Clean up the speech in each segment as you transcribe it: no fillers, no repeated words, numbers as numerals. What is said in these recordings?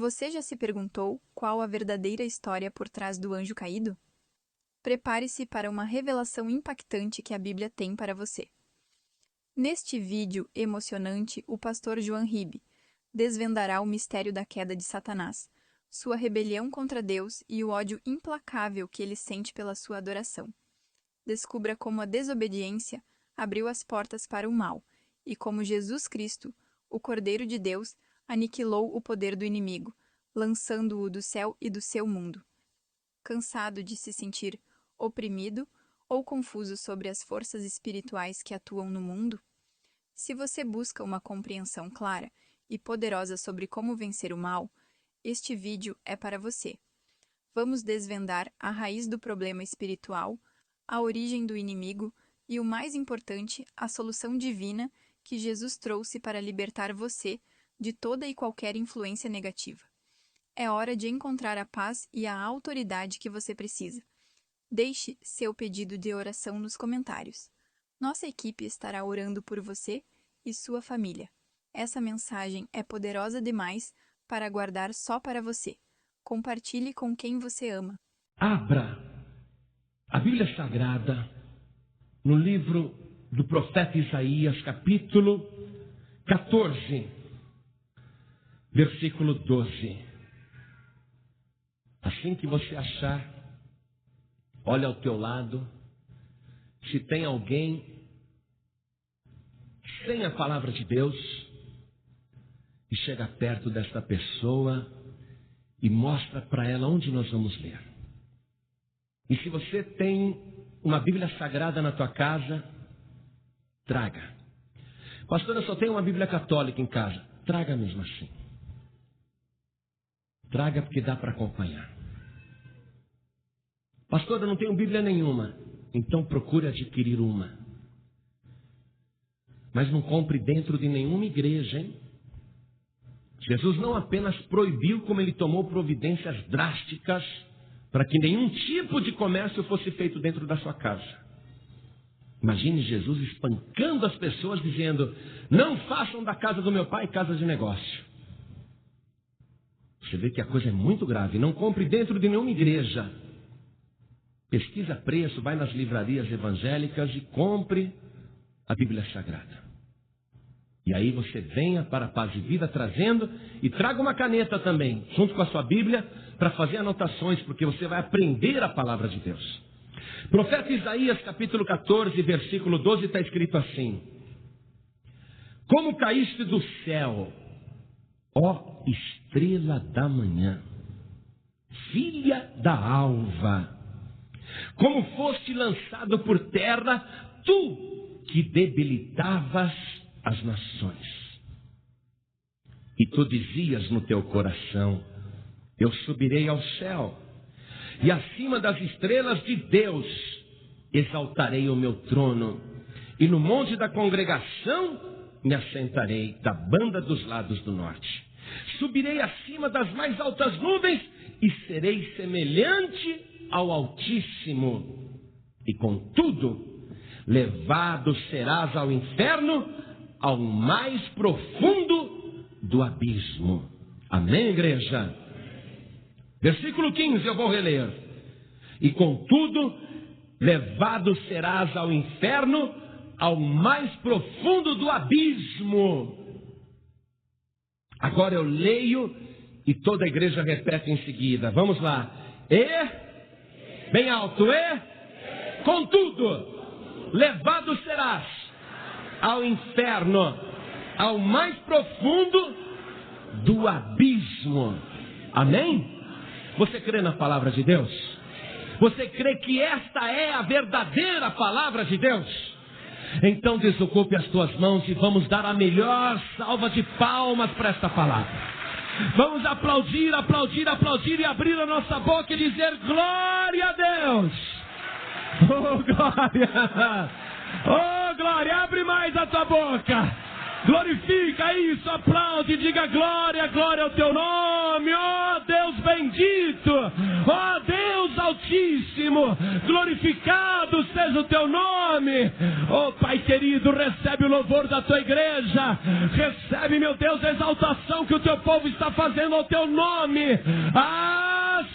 Você já se perguntou qual a verdadeira história por trás do anjo caído? Prepare-se para uma revelação impactante que a Bíblia tem para você. Neste vídeo emocionante, o pastor Joan Ribe desvendará o mistério da queda de Satanás, sua rebelião contra Deus e o ódio implacável que ele sente pela sua adoração. Descubra como a desobediência abriu as portas para o mal e como Jesus Cristo, o Cordeiro de Deus, aniquilou o poder do inimigo, lançando-o do céu e do seu mundo. Cansado de se sentir oprimido ou confuso sobre as forças espirituais que atuam no mundo? Se você busca uma compreensão clara e poderosa sobre como vencer o mal, este vídeo é para você. Vamos desvendar a raiz do problema espiritual, a origem do inimigo e, o mais importante, a solução divina que Jesus trouxe para libertar você de toda e qualquer influência negativa. É hora de encontrar a paz e a autoridade que você precisa. Deixe seu pedido de oração nos comentários. Nossa equipe estará orando por você e sua família. Essa mensagem é poderosa demais para guardar só para você. Compartilhe com quem você ama. Abra a Bíblia Sagrada no livro do profeta Isaías, capítulo 14, versículo 12. Assim que você achar, olha ao teu lado, se tem alguém sem a palavra de Deus, e chega perto desta pessoa e mostra para ela onde nós vamos ler. E se você tem uma Bíblia Sagrada na tua casa, traga. Pastor, eu só tenho uma Bíblia católica em casa. Traga mesmo assim. Traga porque dá para acompanhar. Pastor, eu não tenho Bíblia nenhuma. Então procure adquirir uma. Mas não compre dentro de nenhuma igreja, hein? Jesus não apenas proibiu, como ele tomou providências drásticas para que nenhum tipo de comércio fosse feito dentro da sua casa. Imagine Jesus espancando as pessoas, dizendo: não façam da casa do meu pai casa de negócio. Você vê que a coisa é muito grave. Não compre dentro de nenhuma igreja. Pesquisa preço, vai nas livrarias evangélicas e compre a Bíblia Sagrada. E aí você venha para a Paz e Vida trazendo e traga uma caneta também, junto com a sua Bíblia, para fazer anotações, porque você vai aprender a palavra de Deus. Profeta Isaías, capítulo 14, versículo 12, está escrito assim: como caíste do céu, ó estrela da manhã, filha da alva, como foste lançado por terra, tu que debilitavas as nações. E tu dizias no teu coração: eu subirei ao céu, e acima das estrelas de Deus exaltarei o meu trono, e no monte da congregação me assentarei da banda dos lados do norte. Subirei acima das mais altas nuvens e serei semelhante ao Altíssimo. E contudo, levado serás ao inferno, ao mais profundo do abismo. Amém, igreja? Versículo 15, eu vou reler. E contudo, levado serás ao inferno, ao mais profundo do abismo. Agora eu leio e toda a igreja repete em seguida. Vamos lá. E, bem alto, e, contudo, levado serás ao inferno, ao mais profundo do abismo. Amém? Você crê na palavra de Deus? Você crê que esta é a verdadeira palavra de Deus? Então desocupe as tuas mãos e vamos dar a melhor salva de palmas para esta palavra. Vamos aplaudir, aplaudir, aplaudir e abrir a nossa boca e dizer glória a Deus. Oh, glória! Oh, glória! Abre mais a tua boca. Glorifica isso, aplaude, diga glória, glória ao teu nome, ó Deus bendito, ó Deus Altíssimo, glorificado seja o teu nome. Ó Pai querido, recebe o louvor da tua igreja, recebe, meu Deus, a exaltação que o teu povo está fazendo ao teu nome.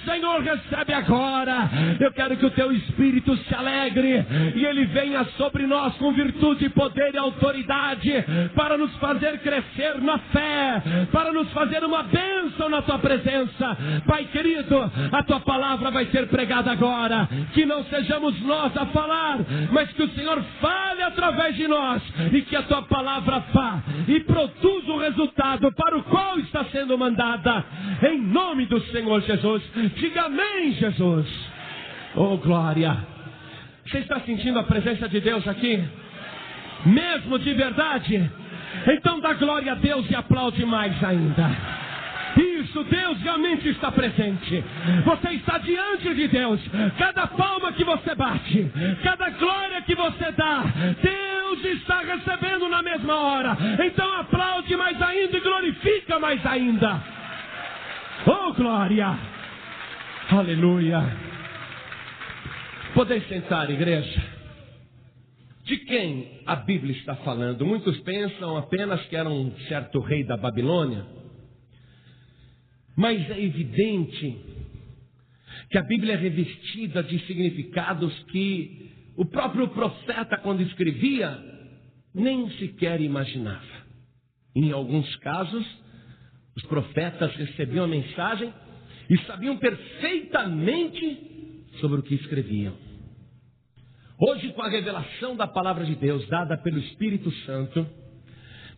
Senhor, recebe agora. Eu quero que o teu Espírito se alegre e ele venha sobre nós com virtude, poder e autoridade para nos fazer crescer na fé, para nos fazer uma bênção na tua presença. Pai querido, a tua palavra vai ser pregada agora, que não sejamos nós a falar, mas que o Senhor fale através de nós e que a tua palavra vá e produza o resultado para o qual está sendo mandada, em nome do Senhor Jesus. Diga amém, Jesus. Oh, glória. Você está sentindo a presença de Deus aqui? Mesmo de verdade? Então dá glória a Deus e aplaude mais ainda. Isso, Deus realmente está presente. Você está diante de Deus. Cada palma que você bate, cada glória que você dá, Deus está recebendo na mesma hora. Então aplaude mais ainda e glorifica mais ainda. Oh, glória. Aleluia. Podem sentar, igreja. De quem a Bíblia está falando? Muitos pensam apenas que era um certo rei da Babilônia. Mas é evidente que a Bíblia é revestida de significados que o próprio profeta, quando escrevia, nem sequer imaginava. Em alguns casos, os profetas recebiam a mensagem e sabiam perfeitamente sobre o que escreviam. Hoje, com a revelação da palavra de Deus dada pelo Espírito Santo,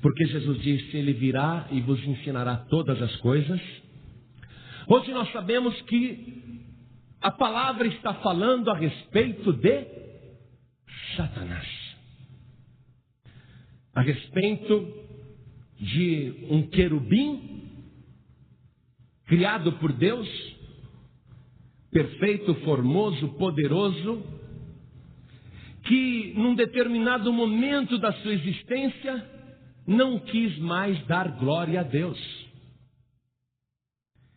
porque Jesus disse, Ele virá e vos ensinará todas as coisas. Hoje nós sabemos que a palavra está falando a respeito de Satanás. A respeito de um querubim criado por Deus, perfeito, formoso, poderoso, que num determinado momento da sua existência não quis mais dar glória a Deus.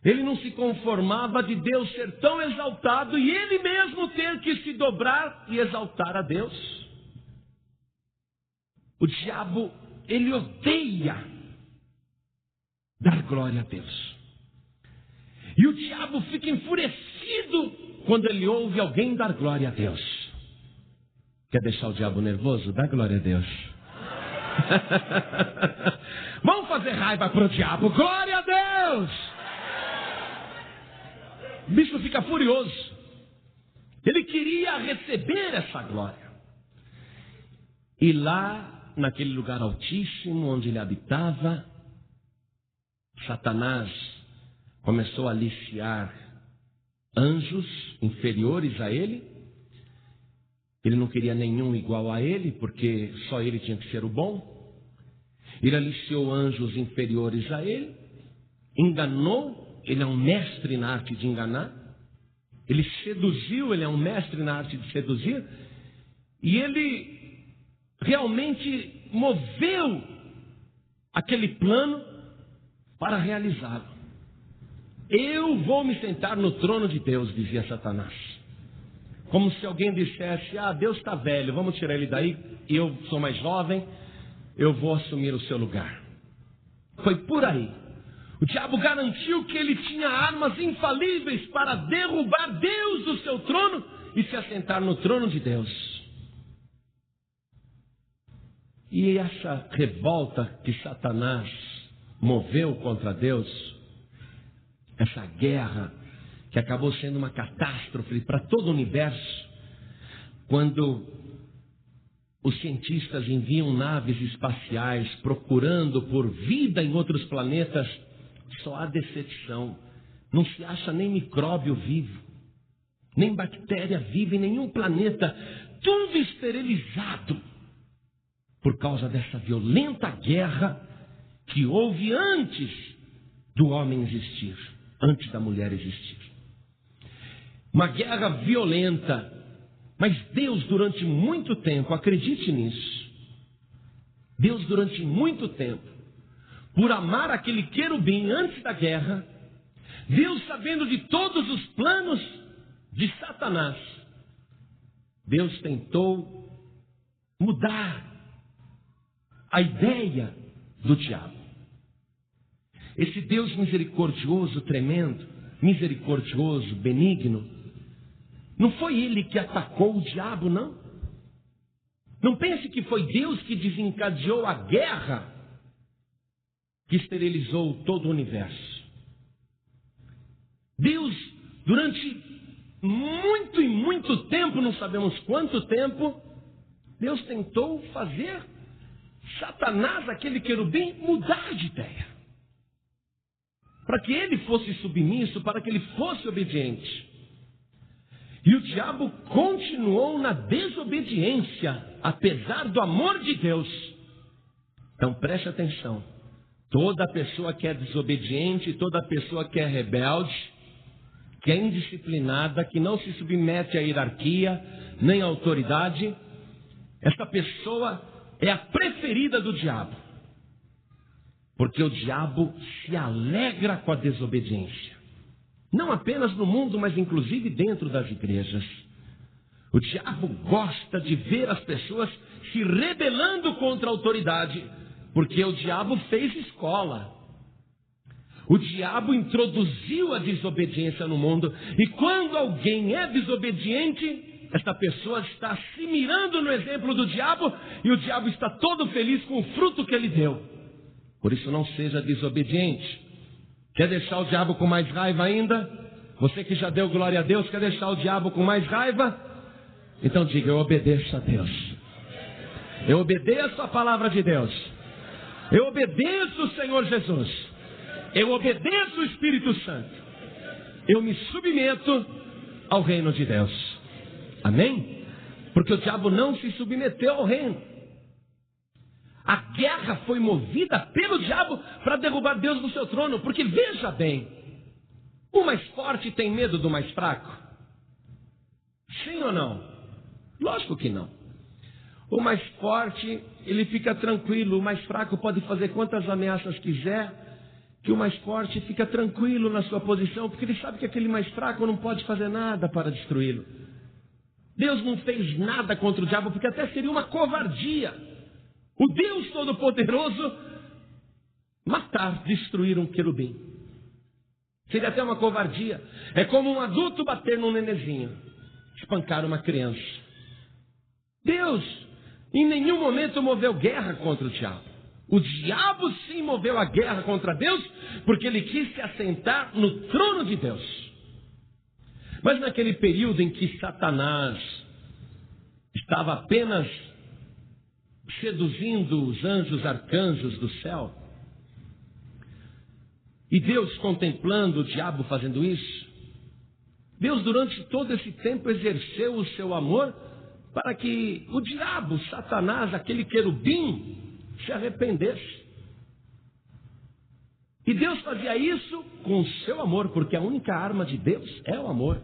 Ele não se conformava de Deus ser tão exaltado e ele mesmo ter que se dobrar e exaltar a Deus. O diabo, ele odeia dar glória a Deus. E o diabo fica enfurecido quando ele ouve alguém dar glória a Deus. Quer deixar o diabo nervoso? Dá glória a Deus. Vamos fazer raiva para o diabo. Glória a Deus! O bicho fica furioso. Ele queria receber essa glória. E lá, naquele lugar altíssimo onde ele habitava, Satanás começou a aliciar anjos inferiores a ele. Ele não queria nenhum igual a ele, porque só ele tinha que ser o bom. Ele aliciou anjos inferiores a ele, enganou, ele é um mestre na arte de enganar. Ele seduziu, ele é um mestre na arte de seduzir. E ele realmente moveu aquele plano para realizá-lo. Eu vou me sentar no trono de Deus, dizia Satanás. Como se alguém dissesse, Deus está velho, vamos tirar ele daí, e eu sou mais jovem, eu vou assumir o seu lugar. Foi por aí. O diabo garantiu que ele tinha armas infalíveis para derrubar Deus do seu trono e se assentar no trono de Deus. E essa revolta que Satanás moveu contra Deus, essa guerra que acabou sendo uma catástrofe para todo o universo, quando os cientistas enviam naves espaciais procurando por vida em outros planetas, só há decepção. Não se acha nem micróbio vivo, nem bactéria viva em nenhum planeta. Tudo esterilizado por causa dessa violenta guerra que houve antes do homem existir, antes da mulher existir. Uma guerra violenta. Mas Deus durante muito tempo, acredite nisso, Deus durante muito tempo, por amar aquele querubim antes da guerra, Deus, sabendo de todos os planos de Satanás, Deus tentou mudar a ideia do diabo. Esse Deus misericordioso, tremendo, misericordioso, benigno, não foi ele que atacou o diabo, não. Não pense que foi Deus que desencadeou a guerra que esterilizou todo o universo. Deus, durante muito e muito tempo, não sabemos quanto tempo, Deus tentou fazer Satanás, aquele querubim, mudar de ideia. Para que ele fosse submisso, para que ele fosse obediente. E o diabo continuou na desobediência, apesar do amor de Deus. Então preste atenção. Toda pessoa que é desobediente, toda pessoa que é rebelde, que é indisciplinada, que não se submete à hierarquia, nem à autoridade, essa pessoa é a preferida do diabo. Porque o diabo se alegra com a desobediência. Não apenas no mundo, mas inclusive dentro das igrejas. O diabo gosta de ver as pessoas se rebelando contra a autoridade, porque o diabo fez escola. O diabo introduziu a desobediência no mundo. E quando alguém é desobediente, esta pessoa está se mirando no exemplo do diabo, e o diabo está todo feliz com o fruto que ele deu. Por isso não seja desobediente. Quer deixar o diabo com mais raiva ainda? Você que já deu glória a Deus, quer deixar o diabo com mais raiva? Então diga: eu obedeço a Deus. Eu obedeço a palavra de Deus. Eu obedeço o Senhor Jesus. Eu obedeço o Espírito Santo. Eu me submeto ao reino de Deus. Amém? Porque o diabo não se submeteu ao reino. A guerra foi movida pelo diabo para derrubar Deus do seu trono. Porque veja bem, o mais forte tem medo do mais fraco? Sim ou não? Lógico que não. O mais forte, ele fica tranquilo. O mais fraco pode fazer quantas ameaças quiser, que o mais forte fica tranquilo na sua posição, porque ele sabe que aquele mais fraco não pode fazer nada para destruí-lo. Deus não fez nada contra o diabo, porque até seria uma covardia o Deus Todo-Poderoso matar, destruir um querubim. Seria até uma covardia. É como um adulto bater num nenezinho, espancar uma criança. Deus em nenhum momento moveu guerra contra o diabo. O diabo sim moveu a guerra contra Deus, porque ele quis se assentar no trono de Deus. Mas naquele período em que Satanás estava apenas seduzindo os anjos, arcanjos do céu, e Deus contemplando o diabo fazendo isso, Deus durante todo esse tempo exerceu o seu amor para que o diabo, Satanás, aquele querubim, se arrependesse. E Deus fazia isso com o seu amor, porque a única arma de Deus é o amor.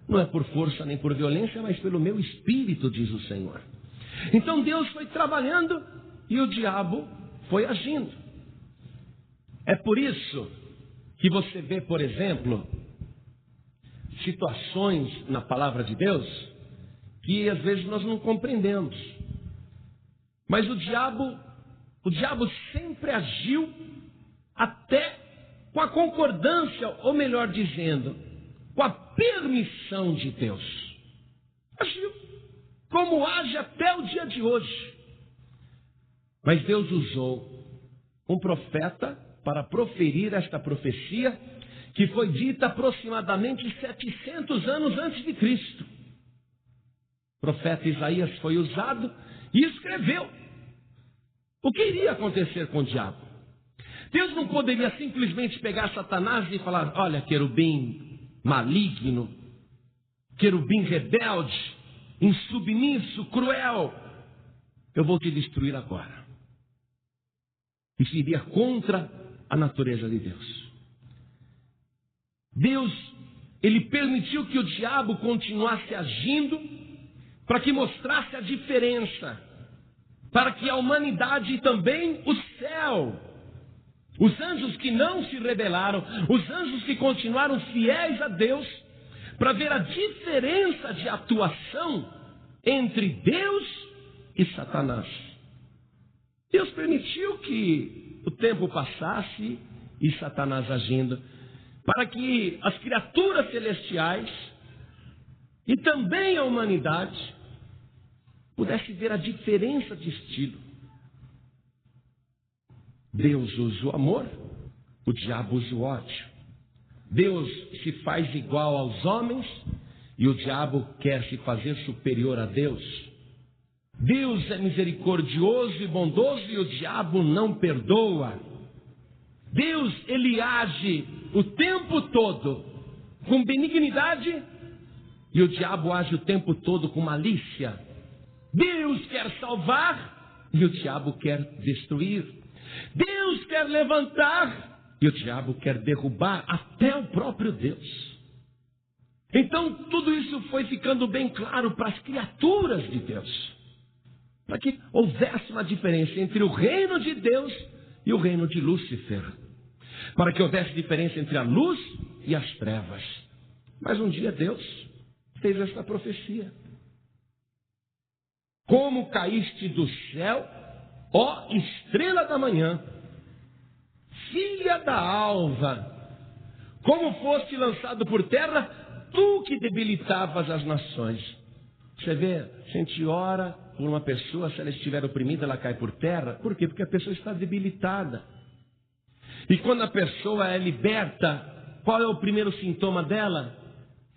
Não é por força nem por violência, mas pelo meu espírito, diz o Senhor. Então Deus foi trabalhando e o diabo foi agindo. É por isso que você vê, por exemplo, situações na palavra de Deus que às vezes nós não compreendemos. Mas o diabo sempre agiu até com a concordância, ou melhor dizendo, com a permissão de Deus. Agiu como age até o dia de hoje. Mas Deus usou um profeta para proferir esta profecia, que foi dita aproximadamente 700 anos antes de Cristo. O profeta Isaías foi usado e escreveu o que iria acontecer com o diabo. Deus não poderia simplesmente pegar Satanás e falar: olha, querubim maligno, querubim rebelde, insubmisso, cruel, eu vou te destruir agora. Isso iria contra a natureza de Deus. Deus, ele permitiu que o diabo continuasse agindo para que mostrasse a diferença, para que a humanidade e também o céu os anjos que não se rebelaram, os anjos que continuaram fiéis a Deus, para ver a diferença de atuação entre Deus e Satanás. Deus permitiu que o tempo passasse e Satanás agindo, para que as criaturas celestiais e também a humanidade pudesse ver a diferença de estilo. Deus usa o amor, o diabo usa o ódio. Deus se faz igual aos homens e o diabo quer se fazer superior a Deus. Deus é misericordioso e bondoso e o diabo não perdoa. Deus, ele age o tempo todo com benignidade e o diabo age o tempo todo com malícia. Deus quer salvar e o diabo quer destruir. Deus quer levantar e o diabo quer derrubar até o próprio Deus. Então tudo isso foi ficando bem claro para as criaturas de Deus, para que houvesse uma diferença entre o reino de Deus e o reino de Lúcifer, para que houvesse diferença entre a luz e as trevas. Mas um dia Deus fez esta profecia: como caíste do céu, ó estrela da manhã, filha da alva, como foste lançado por terra, tu que debilitavas as nações. Você vê, se a gente ora por uma pessoa, se ela estiver oprimida, ela cai por terra. Por quê? Porque a pessoa está debilitada. E quando a pessoa é liberta, qual é o primeiro sintoma dela?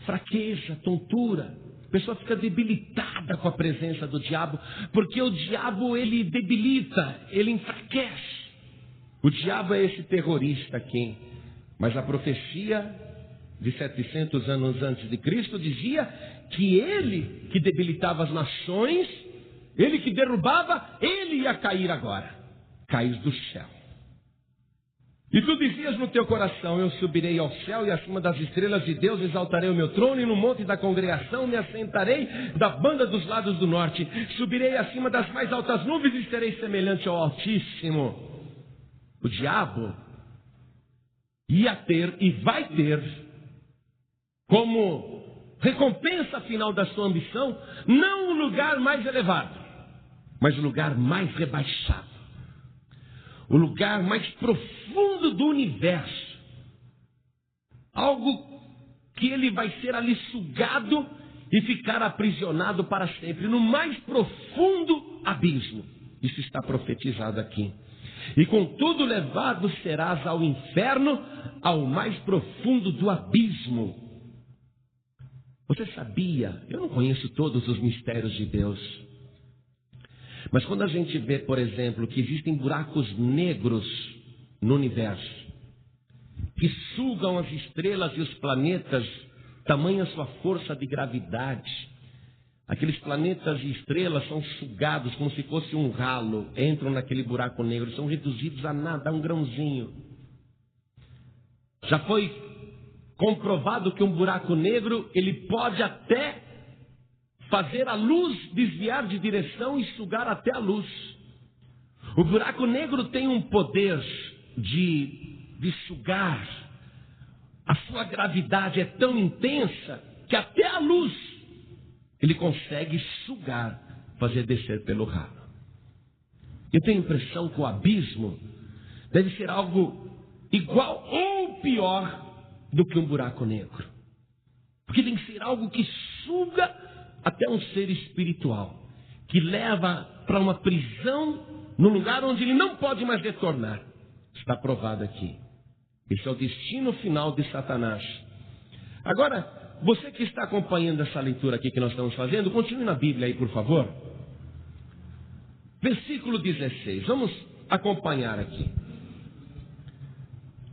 Fraqueza, tontura. A pessoa fica debilitada com a presença do diabo, porque o diabo, ele debilita, ele enfraquece. O diabo é esse terrorista aqui. Mas a profecia de 700 anos antes de Cristo dizia que ele que debilitava as nações, ele que derrubava, ele ia cair agora. Cair do céu. E tu dizias no teu coração: eu subirei ao céu e acima das estrelas de Deus exaltarei o meu trono, e no monte da congregação me assentarei da banda dos lados do norte. Subirei acima das mais altas nuvens e serei semelhante ao Altíssimo. O diabo ia ter e vai ter como recompensa final da sua ambição não o lugar mais elevado, mas o lugar mais rebaixado, o lugar mais profundo do universo. Algo que ele vai ser ali sugado e ficar aprisionado para sempre, no mais profundo abismo. Isso está profetizado aqui. E contudo levado serás ao inferno, ao mais profundo do abismo. Você sabia? Eu não conheço todos os mistérios de Deus, mas quando a gente vê, por exemplo, que existem buracos negros no universo, que sugam as estrelas e os planetas, tamanha sua força de gravidade. Aqueles planetas e estrelas são sugados como se fosse um ralo, entram naquele buraco negro, são reduzidos a nada, a um grãozinho. Já foi comprovado que um buraco negro, ele pode até fazer a luz desviar de direção e sugar até a luz. O buraco negro tem um poder de sugar. A sua gravidade é tão intensa que até a luz ele consegue sugar, fazer descer pelo ralo. Eu tenho a impressão que o abismo deve ser algo igual ou pior do que um buraco negro. Porque tem que ser algo que suga até um ser espiritual, que leva para uma prisão, num lugar onde ele não pode mais retornar. Está provado aqui. Esse é o destino final de Satanás. Agora, você que está acompanhando essa leitura aqui que nós estamos fazendo, continue na Bíblia aí, por favor. Versículo 16. Vamos acompanhar aqui.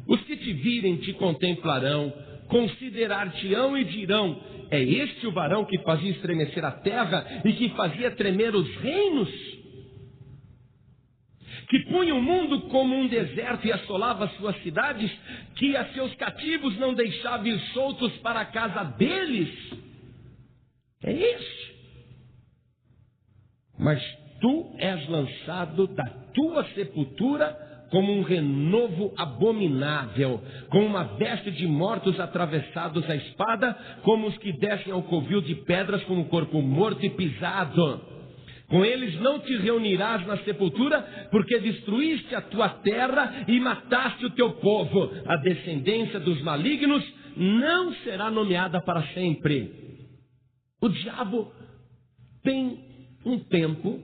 Os que te virem te contemplarão, considerar-te-ão e dirão: é este o varão que fazia estremecer a terra e que fazia tremer os reinos? Que punha o mundo como um deserto e assolava as suas cidades, que a seus cativos não deixava ir soltos para a casa deles? É este. Mas tu és lançado da tua sepultura como um renovo abominável, como uma veste de mortos atravessados à espada, como os que descem ao covil de pedras com o corpo morto e pisado. Com eles não te reunirás na sepultura, porque destruíste a tua terra e mataste o teu povo. A descendência dos malignos não será nomeada para sempre. O diabo tem um tempo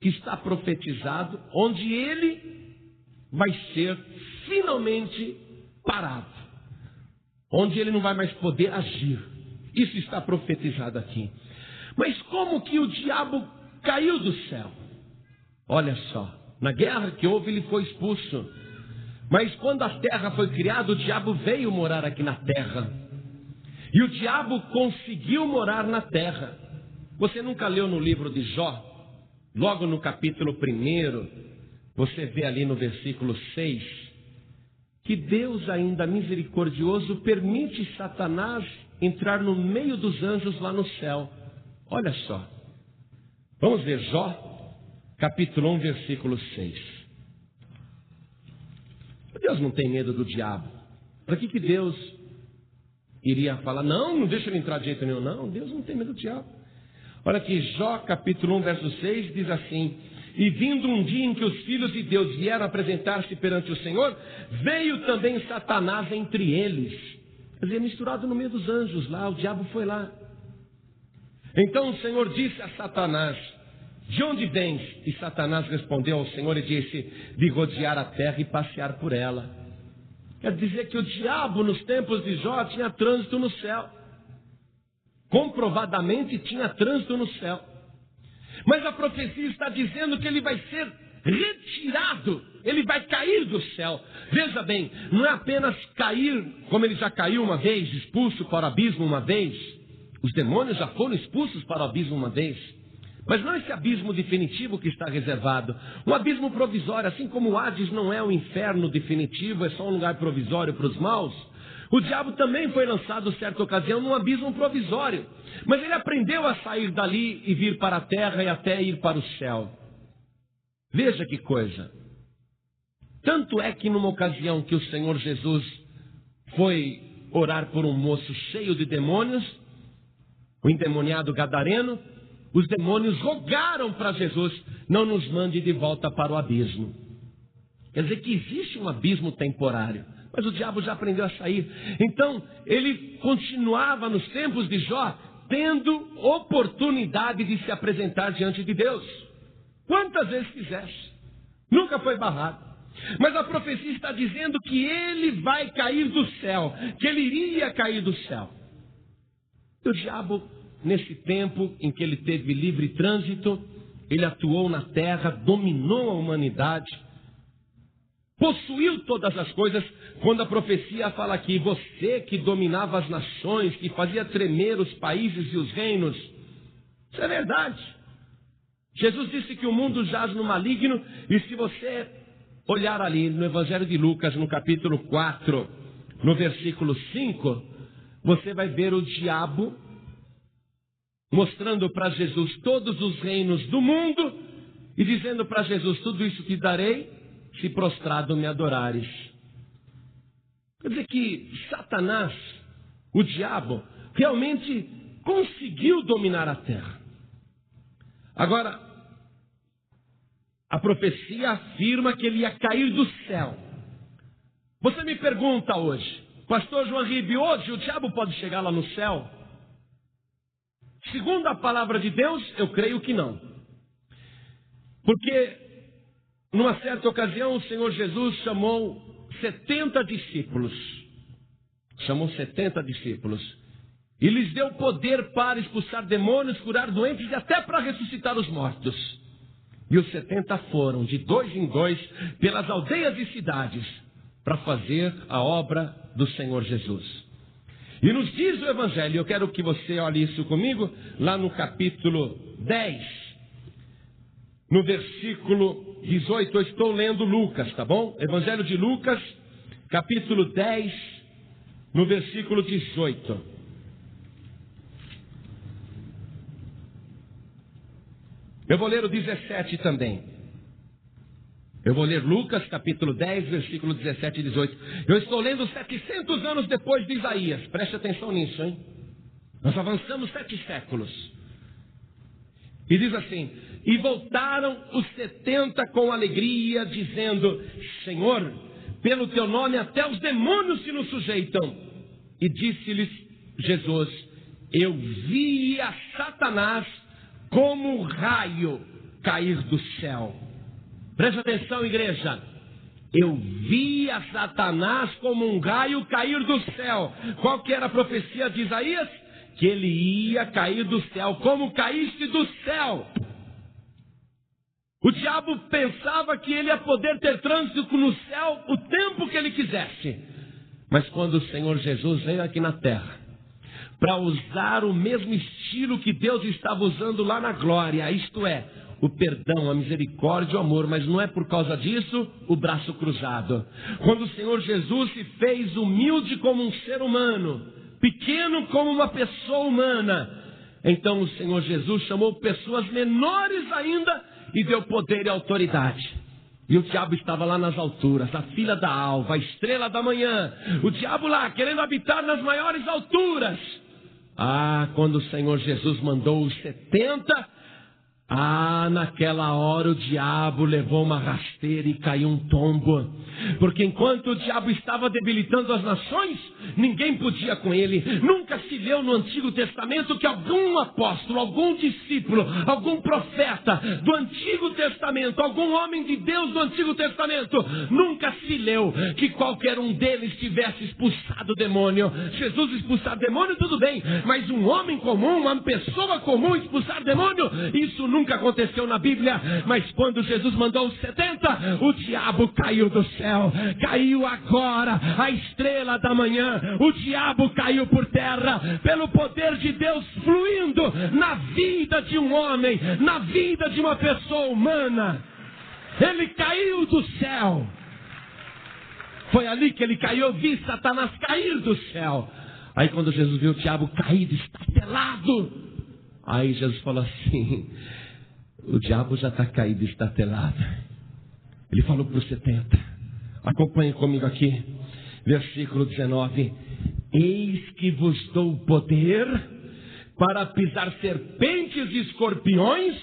que está profetizado, onde ele vai ser finalmente parado, onde ele não vai mais poder agir. Isso está profetizado aqui. Mas como que o diabo caiu do céu? Olha só, na guerra que houve ele foi expulso, mas quando a terra foi criada, o diabo veio morar aqui na terra, e o diabo conseguiu morar na terra. Você nunca leu no livro de Jó? Logo no capítulo 1, você vê ali no versículo 6, que Deus ainda misericordioso permite Satanás entrar no meio dos anjos lá no céu. Olha só, vamos ver Jó, capítulo 1, versículo 6. Deus não tem medo do diabo. Para que Deus iria falar, não deixa ele entrar de jeito nenhum? Não, Deus não tem medo do diabo. Olha aqui, Jó capítulo 1, verso 6, diz assim: e vindo um dia em que os filhos de Deus vieram apresentar-se perante o Senhor, veio também Satanás entre eles. Quer dizer, misturado no meio dos anjos lá, o diabo foi lá. Então o Senhor disse a Satanás, de onde vens? E Satanás respondeu ao Senhor e disse, de rodear a terra e passear por ela. Quer dizer que o diabo nos tempos de Jó tinha trânsito no céu. Comprovadamente tinha trânsito no céu. Mas a profecia está dizendo que ele vai ser retirado, ele vai cair do céu. Veja bem, não é apenas cair, como ele já caiu uma vez, expulso para o abismo uma vez. Os demônios já foram expulsos para o abismo uma vez. Mas não esse abismo definitivo que está reservado. Um abismo provisório, assim como o Hades não é um inferno definitivo, é só um lugar provisório para os maus. O diabo também foi lançado, certa ocasião, num abismo provisório. Mas ele aprendeu a sair dali e vir para a terra e até ir para o céu. Veja que coisa. Tanto é que numa ocasião que o Senhor Jesus foi orar por um moço cheio de demônios, o endemoniado gadareno, os demônios rogaram para Jesus, não nos mande de volta para o abismo. Quer dizer que existe um abismo temporário. Mas o diabo já aprendeu a sair. Então, ele continuava nos tempos de Jó, tendo oportunidade de se apresentar diante de Deus. Quantas vezes quisesse. Nunca foi barrado. Mas a profecia está dizendo que ele vai cair do céu. Que ele iria cair do céu. E o diabo, nesse tempo em que ele teve livre trânsito, ele atuou na terra, dominou a humanidade, possuiu todas as coisas. Quando a profecia fala aqui, você que dominava as nações, que fazia tremer os países e os reinos, isso é verdade. Jesus disse que o mundo jaz no maligno, e se você olhar ali no Evangelho de Lucas, no capítulo 4, no versículo 5, você vai ver o diabo mostrando para Jesus todos os reinos do mundo e dizendo para Jesus, tudo isso te darei, se prostrado me adorares. Quer dizer que Satanás, o diabo, realmente conseguiu dominar a terra. Agora, a profecia afirma que ele ia cair do céu. Você me pergunta hoje, pastor João Ribe, hoje o diabo pode chegar lá no céu? Segundo a palavra de Deus, eu creio que não. Porque numa certa ocasião, o Senhor Jesus chamou 70 discípulos. Chamou 70 discípulos. E lhes deu poder para expulsar demônios, curar doentes e até para ressuscitar os mortos. E os 70 foram, de 2 em 2, pelas aldeias e cidades, para fazer a obra do Senhor Jesus. E nos diz o Evangelho, eu quero que você olhe isso comigo, lá no capítulo 10, no versículo 18, eu estou lendo Lucas, tá bom? Evangelho de Lucas, capítulo 10, no versículo 18. Eu vou ler o 17 também. Eu vou ler Lucas capítulo 10, versículo 17 e 18. Eu estou lendo 700 anos depois de Isaías. Preste atenção nisso, hein? Nós avançamos 7 séculos. E diz assim: e voltaram os 70 com alegria, dizendo: Senhor, pelo teu nome até os demônios se nos sujeitam. E disse-lhes Jesus: eu vi a Satanás como um raio cair do céu. Preste atenção, igreja. Eu vi a Satanás como um raio cair do céu. Qual que era a profecia de Isaías? Que ele ia cair do céu, como caísse do céu. O diabo pensava que ele ia poder ter trânsito no céu o tempo que ele quisesse. Mas quando o Senhor Jesus veio aqui na terra, para usar o mesmo estilo que Deus estava usando lá na glória, isto é, o perdão, a misericórdia, o amor, mas não é por causa disso o braço cruzado. Quando o Senhor Jesus se fez humilde como um ser humano, pequeno como uma pessoa humana, então o Senhor Jesus chamou pessoas menores ainda e deu poder e autoridade. E o diabo estava lá nas alturas, a filha da alva, a estrela da manhã, o diabo lá querendo habitar nas maiores alturas. Quando o Senhor Jesus mandou os 70, naquela hora o diabo levou uma rasteira e caiu um tombo. Porque enquanto o diabo estava debilitando as nações, ninguém podia com ele. Nunca se leu no Antigo Testamento que algum apóstolo, algum discípulo, algum profeta do Antigo Testamento, algum homem de Deus do Antigo Testamento, nunca se leu que qualquer um deles tivesse expulsado o demônio. Jesus expulsar demônio, tudo bem, mas um homem comum, uma pessoa comum expulsar demônio, isso nunca aconteceu na Bíblia. Mas quando Jesus mandou os 70, o diabo caiu do céu. Caiu agora a estrela da manhã. O diabo caiu por terra pelo poder de Deus fluindo na vida de um homem, na vida de uma pessoa humana. Ele caiu do céu. Foi ali que ele caiu. Eu vi Satanás cair do céu. Aí quando Jesus viu o diabo caído, estatelado, aí Jesus falou assim: o diabo já está caído, estatelado. Ele falou para os 70. Acompanhe comigo aqui. Versículo 19. Eis que vos dou poder para pisar serpentes e escorpiões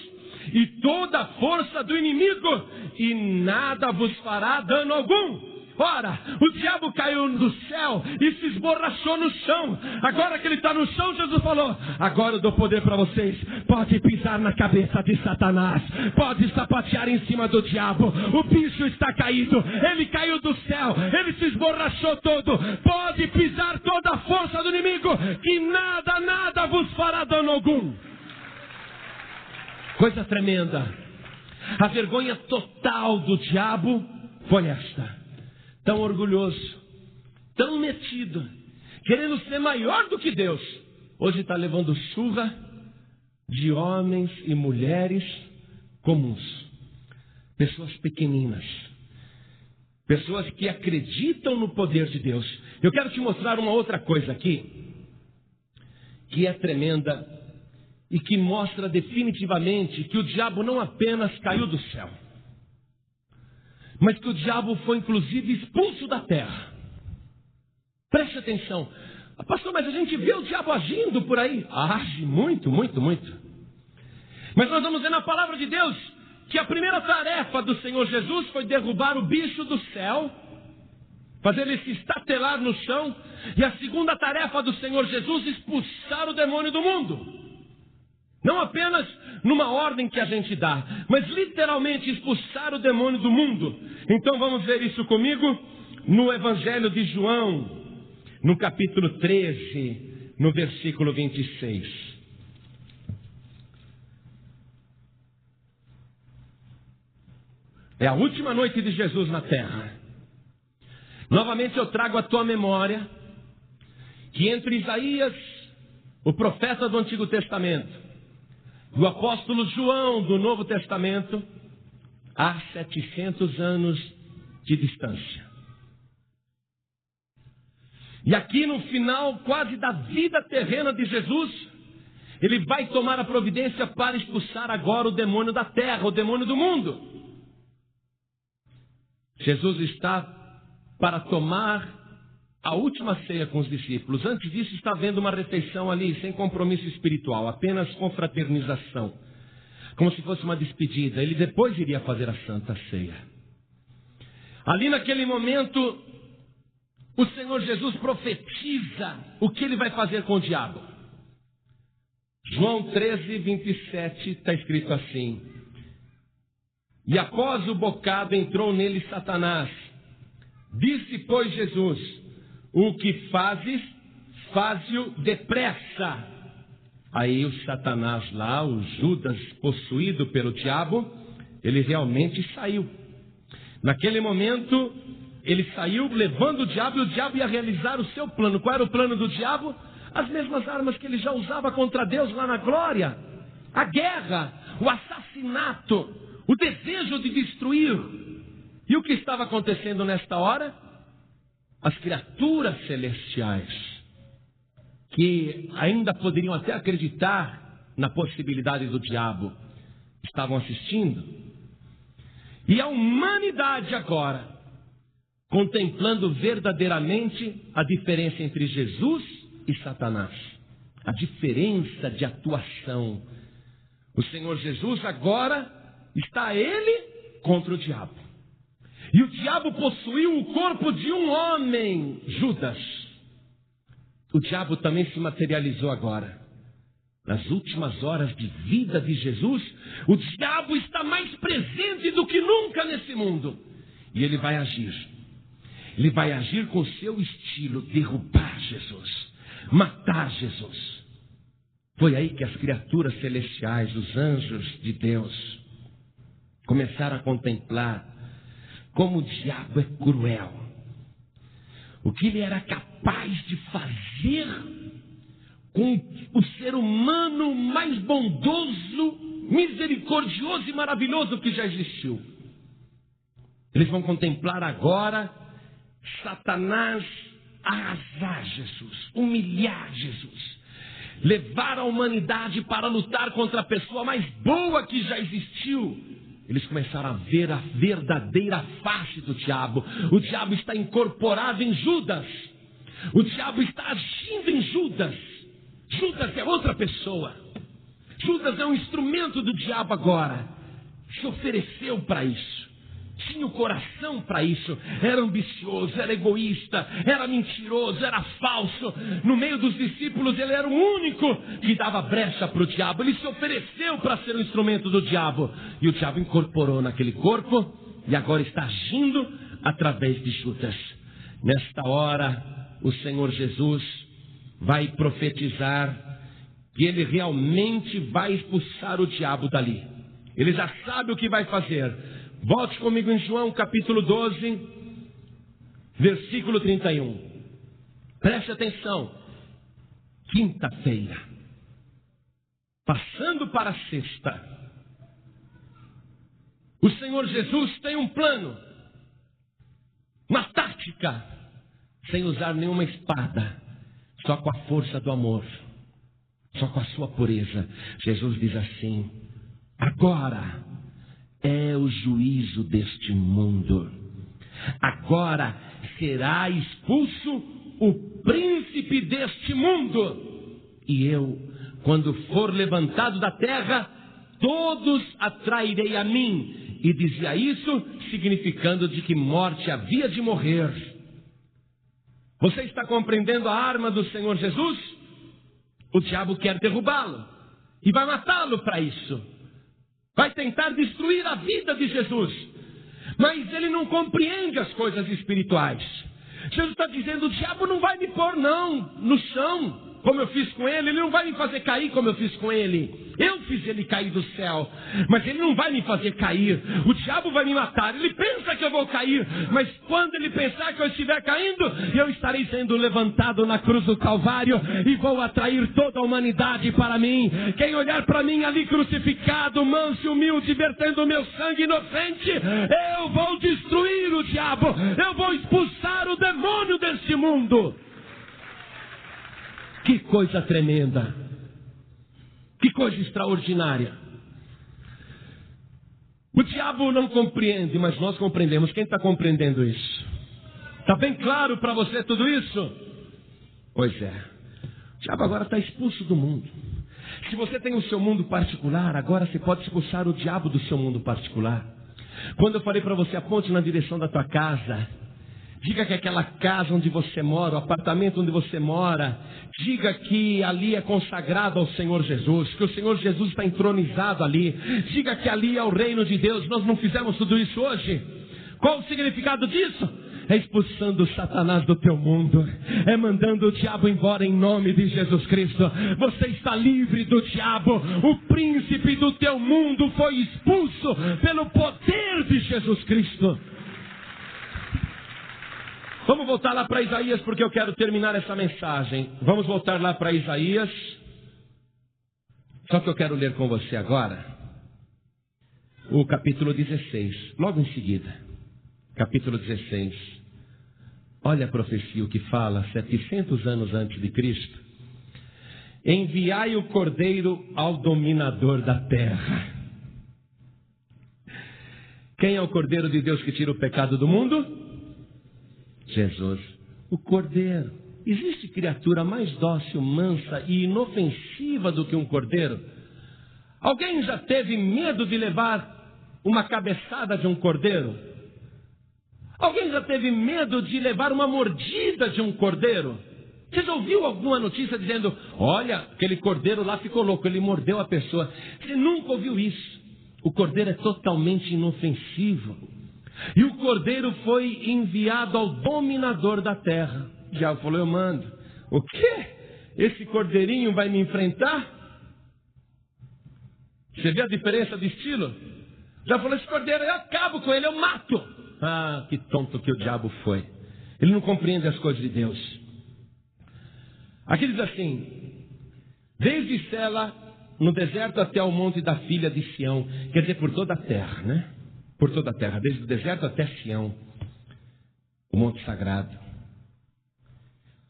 e toda a força do inimigo, e nada vos fará dano algum. Ora, o diabo caiu do céu e se esborrachou no chão. Agora que ele está no chão, Jesus falou: agora eu dou poder para vocês. Pode pisar na cabeça de Satanás, pode sapatear em cima do diabo. O bicho está caído, ele caiu do céu, ele se esborrachou todo. Pode pisar toda a força do inimigo, que nada vos fará dano algum. Coisa tremenda. A vergonha total do diabo foi esta: tão orgulhoso, tão metido, querendo ser maior do que Deus, hoje está levando surra de homens e mulheres comuns, pessoas pequeninas, pessoas que acreditam no poder de Deus. Eu quero te mostrar uma outra coisa aqui, que é tremenda e que mostra definitivamente que o diabo não apenas caiu do céu, mas que o diabo foi inclusive expulso da terra. Preste atenção. Pastor, mas a gente vê o diabo agindo por aí. Age muito. Mas nós vamos ver na palavra de Deus que a primeira tarefa do Senhor Jesus foi derrubar o bicho do céu, fazer ele se estatelar no chão. E a segunda tarefa do Senhor Jesus, expulsar o demônio do mundo. Não apenas numa ordem que a gente dá, mas literalmente expulsar o demônio do mundo. Então vamos ver isso comigo no Evangelho de João, no capítulo 13, no versículo 26. É a última noite de Jesus na terra. Novamente eu trago à tua memória que entre Isaías, o profeta do Antigo Testamento, e o apóstolo João do Novo Testamento, há 700 anos de distância. E aqui no final quase da vida terrena de Jesus, ele vai tomar a providência para expulsar agora o demônio da terra, o demônio do mundo. Jesus está para tomar a última ceia com os discípulos. Antes disso, está havendo uma refeição ali, sem compromisso espiritual, apenas confraternização, como se fosse uma despedida. Ele depois iria fazer a Santa Ceia. Ali naquele momento, o Senhor Jesus profetiza o que ele vai fazer com o diabo. João 13, 27, está escrito assim: e após o bocado entrou nele Satanás. Disse, pois, Jesus: o que fazes, faze-o depressa. Aí o Satanás lá, o Judas, possuído pelo diabo, ele realmente saiu. Naquele momento, ele saiu levando o diabo, e o diabo ia realizar o seu plano. Qual era o plano do diabo? As mesmas armas que ele já usava contra Deus lá na glória. A guerra, o assassinato, o desejo de destruir. E o que estava acontecendo nesta hora? As criaturas celestiais, que ainda poderiam até acreditar na possibilidade do diabo, estavam assistindo. E a humanidade agora, contemplando verdadeiramente a diferença entre Jesus e Satanás. A diferença de atuação. O Senhor Jesus agora está ele contra o diabo. E o diabo possuiu o corpo de um homem, Judas. O diabo também se materializou agora. Nas últimas horas de vida de Jesus, o diabo está mais presente do que nunca nesse mundo. E ele vai agir. Ele vai agir com o seu estilo, derrubar Jesus, matar Jesus. Foi aí que as criaturas celestiais, os anjos de Deus, começaram a contemplar como o diabo é cruel. O que ele era capaz de fazer com o ser humano mais bondoso, misericordioso e maravilhoso que já existiu. Eles vão contemplar agora Satanás arrasar Jesus, humilhar Jesus, levar a humanidade para lutar contra a pessoa mais boa que já existiu. Eles começaram a ver a verdadeira face do diabo. O diabo está incorporado em Judas. O diabo está agindo em Judas. Judas é outra pessoa. Judas é um instrumento do diabo agora. Se ofereceu para isso. Tinha o coração para isso. Era ambicioso, era egoísta, era mentiroso, era falso. No meio dos discípulos ele era o único que dava brecha para o diabo. Ele se ofereceu para ser um instrumento do diabo. E o diabo incorporou naquele corpo e agora está agindo através de Judas. Nesta hora o Senhor Jesus vai profetizar que ele realmente vai expulsar o diabo dali. Ele já sabe o que vai fazer. Volte comigo em João capítulo 12, versículo 31. Preste atenção. Quinta-feira, passando para a sexta, o Senhor Jesus tem um plano, uma tática, sem usar nenhuma espada, só com a força do amor, só com a sua pureza. Jesus diz assim: agora é o juízo deste mundo. Agora será expulso o príncipe deste mundo. E eu, quando for levantado da terra, todos atrairei a mim. E dizia isso, significando de que morte havia de morrer. Você está compreendendo a arma do Senhor Jesus? O diabo quer derrubá-lo e vai matá-lo para isso. Vai tentar destruir a vida de Jesus. Mas ele não compreende as coisas espirituais. Jesus está dizendo: o diabo não vai me pôr não no chão, como eu fiz com ele. Ele não vai me fazer cair como eu fiz com ele. Eu fiz ele cair do céu, mas ele não vai me fazer cair. O diabo vai me matar. Ele pensa que eu vou cair, mas quando ele pensar que eu estiver caindo, eu estarei sendo levantado na cruz do Calvário e vou atrair toda a humanidade para mim. Quem olhar para mim ali crucificado, manso e humilde, vertendo o meu sangue inocente, eu vou destruir o diabo. Eu vou expulsar o demônio deste mundo. Que coisa tremenda. Que coisa extraordinária. O diabo não compreende, mas nós compreendemos. Quem está compreendendo isso? Está bem claro para você tudo isso? Pois é. O diabo agora está expulso do mundo. Se você tem o seu mundo particular, agora você pode expulsar o diabo do seu mundo particular. Quando eu falei para você, aponte na direção da tua casa. Diga que aquela casa onde você mora, o apartamento onde você mora, diga que ali é consagrado ao Senhor Jesus, que o Senhor Jesus está entronizado ali. Diga que ali é o reino de Deus. Nós não fizemos tudo isso hoje. Qual o significado disso? É expulsando Satanás do teu mundo. É mandando o diabo embora em nome de Jesus Cristo. Você está livre do diabo. O príncipe do teu mundo foi expulso pelo poder de Jesus Cristo. Vamos voltar lá para Isaías, porque eu quero terminar essa mensagem. Vamos voltar lá para Isaías. Só que eu quero ler com você agora o capítulo 16, logo em seguida. Capítulo 16. Olha a profecia o que fala, 700 anos antes de Cristo. Enviai o cordeiro ao dominador da terra. Quem é o cordeiro de Deus que tira o pecado do mundo? Jesus. O cordeiro. Existe criatura mais dócil, mansa e inofensiva do que um cordeiro? Alguém já teve medo de levar uma cabeçada de um cordeiro? Alguém já teve medo de levar uma mordida de um cordeiro? Você já ouviu alguma notícia dizendo, olha, aquele cordeiro lá ficou louco, ele mordeu a pessoa? Você nunca ouviu isso. O cordeiro é totalmente inofensivo. E o cordeiro foi enviado ao dominador da terra. O diabo falou, eu mando. O quê? Esse cordeirinho vai me enfrentar? Você vê a diferença de estilo? Já falou, esse cordeiro, eu acabo com ele, eu mato. Ah, que tonto que o diabo foi. Ele não compreende as coisas de Deus. Aqui diz assim, desde Sela, no deserto até o monte da filha de Sião. Quer dizer, por toda a terra, né? Por toda a terra, desde o deserto até Sião, o monte sagrado.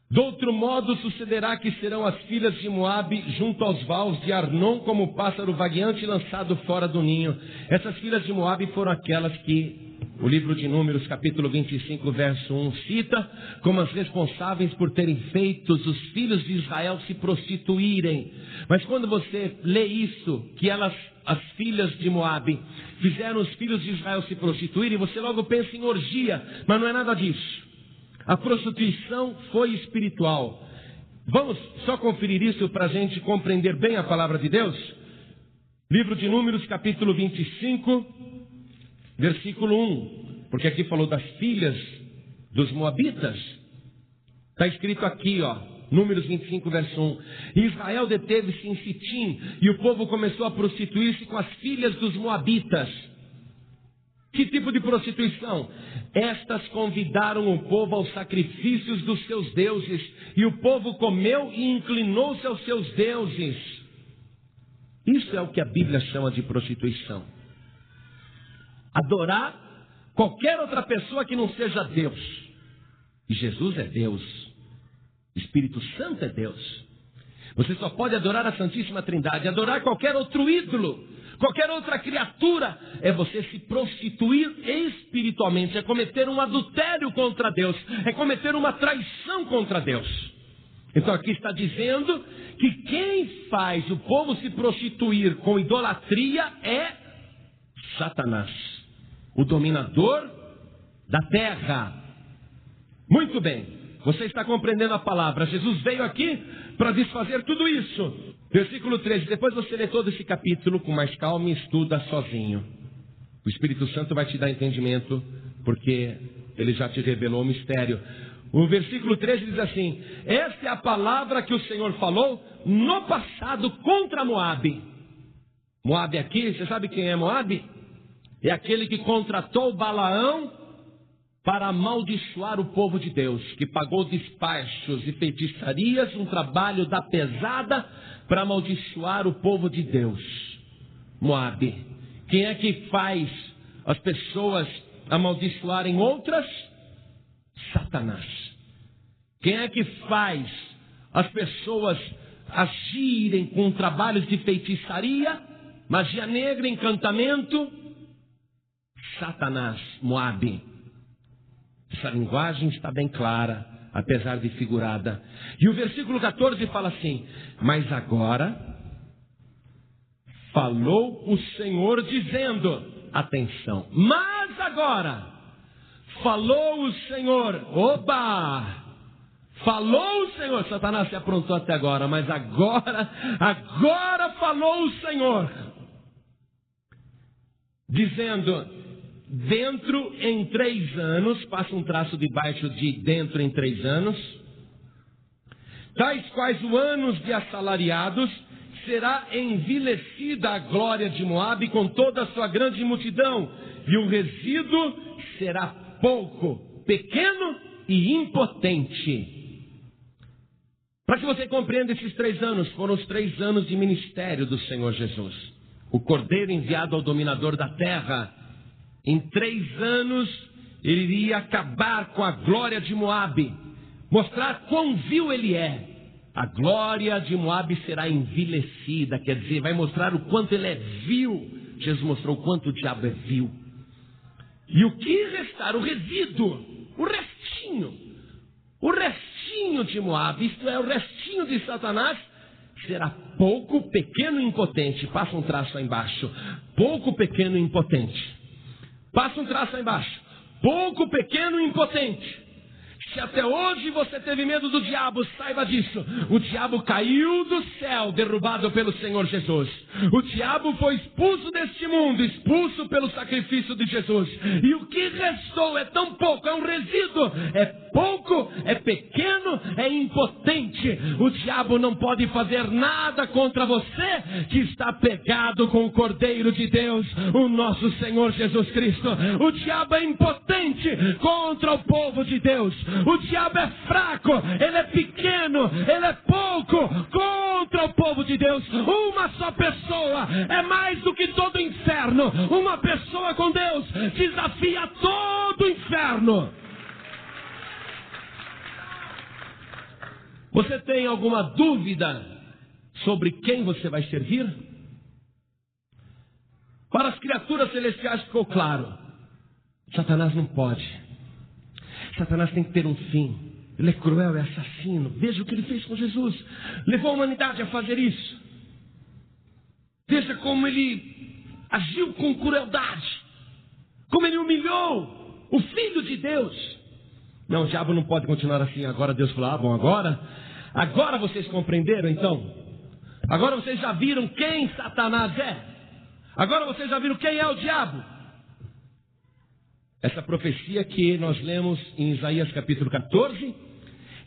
De outro modo sucederá que serão as filhas de Moabe junto aos vales de Arnon como pássaro vagueante lançado fora do ninho. Essas filhas de Moabe foram aquelas que o livro de Números, capítulo 25, verso 1, cita como as responsáveis por terem feito os filhos de Israel se prostituírem. Mas quando você lê isso, que elas, as filhas de Moabe, fizeram os filhos de Israel se prostituírem, você logo pensa em orgia, mas não é nada disso. A prostituição foi espiritual. Vamos só conferir isso para a gente compreender bem a palavra de Deus? Livro de Números, capítulo 25, versículo 1. Porque aqui falou das filhas dos moabitas. Está escrito aqui, ó, Números 25, verso 1. Israel deteve-se em Sitim e o povo começou a prostituir-se com as filhas dos moabitas. Que tipo de prostituição? Estas convidaram o povo aos sacrifícios dos seus deuses, e o povo comeu e inclinou-se aos seus deuses. Isso é o que a Bíblia chama de prostituição. Adorar qualquer outra pessoa que não seja Deus. E Jesus é Deus. O Espírito Santo é Deus. Você só pode adorar a Santíssima Trindade. Adorar qualquer outro ídolo, qualquer outra criatura, é você se prostituir espiritualmente, é cometer um adultério contra Deus, é cometer uma traição contra Deus. Então aqui está dizendo que quem faz o povo se prostituir com idolatria é Satanás, o dominador da terra. Muito bem, você está compreendendo a palavra. Jesus veio aqui para desfazer tudo isso. Versículo 13, depois você lê todo esse capítulo com mais calma e estuda sozinho. O Espírito Santo vai te dar entendimento, porque ele já te revelou o mistério. O versículo 13 diz assim: esta é a palavra que o Senhor falou no passado contra Moabe. Moabe aqui, você sabe quem é Moabe? É aquele que contratou Balaão para amaldiçoar o povo de Deus, que pagou despachos e feitiçarias, um trabalho da pesada para amaldiçoar o povo de Deus. Moabe. Quem é que faz as pessoas amaldiçoarem outras? Satanás. Quem é que faz as pessoas agirem com trabalhos de feitiçaria, magia negra, encantamento? Satanás, Moabe. Essa linguagem está bem clara, apesar de figurada. E o versículo 14 fala assim: mas agora falou o Senhor dizendo, atenção, mas agora falou o Senhor, oba! Falou o Senhor, Satanás se aprontou até agora, mas agora falou o Senhor, dizendo, dentro em 3 anos, passa um traço debaixo de dentro em 3 anos, tais quais os anos de assalariados, será envilecida a glória de Moabe com toda a sua grande multidão, e o resíduo será pouco, pequeno e impotente. Para que você compreenda, esses 3 anos foram os 3 anos de ministério do Senhor Jesus. O Cordeiro enviado ao dominador da terra. Em 3 anos, ele iria acabar com a glória de Moabe, mostrar quão vil ele é. A glória de Moabe será envilecida, quer dizer, vai mostrar o quanto ele é vil. Jesus mostrou o quanto o diabo é vil. E o que restar? O resíduo, o restinho de Moabe, isto é, o restinho de Satanás, será pouco, pequeno e impotente. Passa um traço aí embaixo. Pouco, pequeno e impotente. Passa um traço aí embaixo. Pouco, pequeno e impotente. Se até hoje você teve medo do diabo, saiba disso. O diabo caiu do céu, derrubado pelo Senhor Jesus. O diabo foi expulso deste mundo, expulso pelo sacrifício de Jesus. E o que restou é tão pouco, é um resíduo. É pouco, é pequeno, é impotente. O diabo não pode fazer nada contra você que está pegado com o Cordeiro de Deus, o nosso Senhor Jesus Cristo. O diabo é impotente contra o povo de Deus. O diabo é fraco, ele é pequeno, ele é pouco contra o povo de Deus. Uma só pessoa é mais do que todo o inferno. Uma pessoa com Deus desafia todo o inferno. Você tem alguma dúvida sobre quem você vai servir? Para as criaturas celestiais ficou claro: Satanás não pode. Satanás tem que ter um fim. Ele é cruel, é assassino. Veja o que ele fez com Jesus. Levou a humanidade a fazer isso. Veja como ele agiu com crueldade. Como ele humilhou o Filho de Deus. Não, o diabo não pode continuar assim. Agora Deus falou, bom, agora vocês compreenderam então? Agora vocês já viram quem Satanás é? Agora vocês já viram quem é o diabo? Essa profecia que nós lemos em Isaías capítulo 14,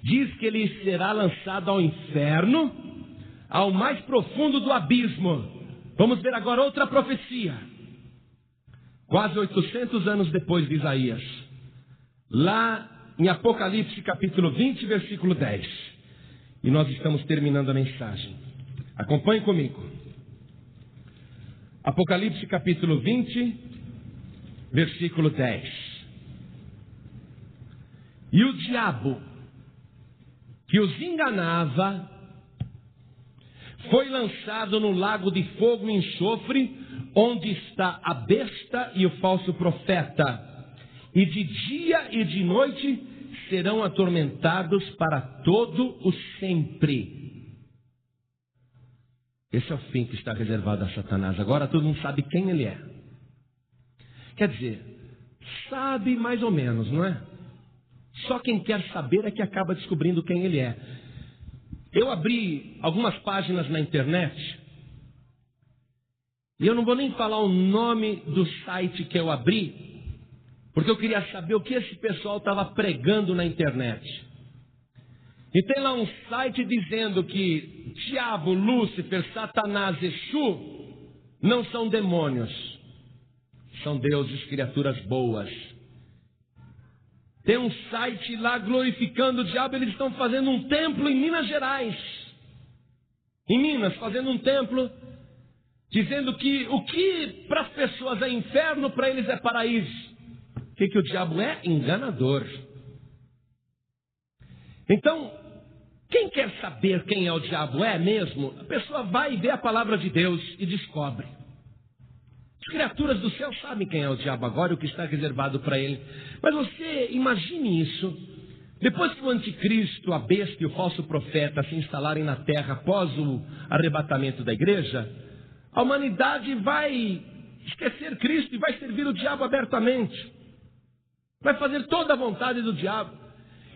diz que ele será lançado ao inferno, ao mais profundo do abismo. Vamos ver agora outra profecia. Quase 800 anos depois de Isaías. Lá em Apocalipse capítulo 20, versículo 10. E nós estamos terminando a mensagem. Acompanhe comigo. Apocalipse capítulo 20, versículo 10. E o diabo que os enganava foi lançado no lago de fogo e enxofre, onde está a besta e o falso profeta, e de dia e de noite serão atormentados para todo o sempre. Esse é o fim que está reservado a Satanás. Agora todo mundo sabe quem ele é. Quer dizer, sabe mais ou menos, não é? Só quem quer saber é que acaba descobrindo quem ele é. Eu abri algumas páginas na internet, e eu não vou nem falar o nome do site que eu abri, porque eu queria saber o que esse pessoal estava pregando na internet. E tem lá um site dizendo que diabo, Lúcifer, Satanás, Exu não são demônios. São deuses, criaturas boas. Tem um site lá glorificando o diabo. Eles estão fazendo um templo em Minas Gerais. Em Minas, fazendo um templo. Dizendo que o que para as pessoas é inferno, para eles é paraíso. O que o diabo é? Enganador. Então, quem quer saber quem é o diabo mesmo, a pessoa vai ver a palavra de Deus e descobre. criaturas do céu sabem quem é o diabo agora e o que está reservado para ele. Mas você imagine isso. Depois que o anticristo, a besta e o falso profeta se instalarem na terra após o arrebatamento da igreja, a humanidade vai esquecer Cristo e vai servir o diabo abertamente. Vai fazer toda a vontade do diabo.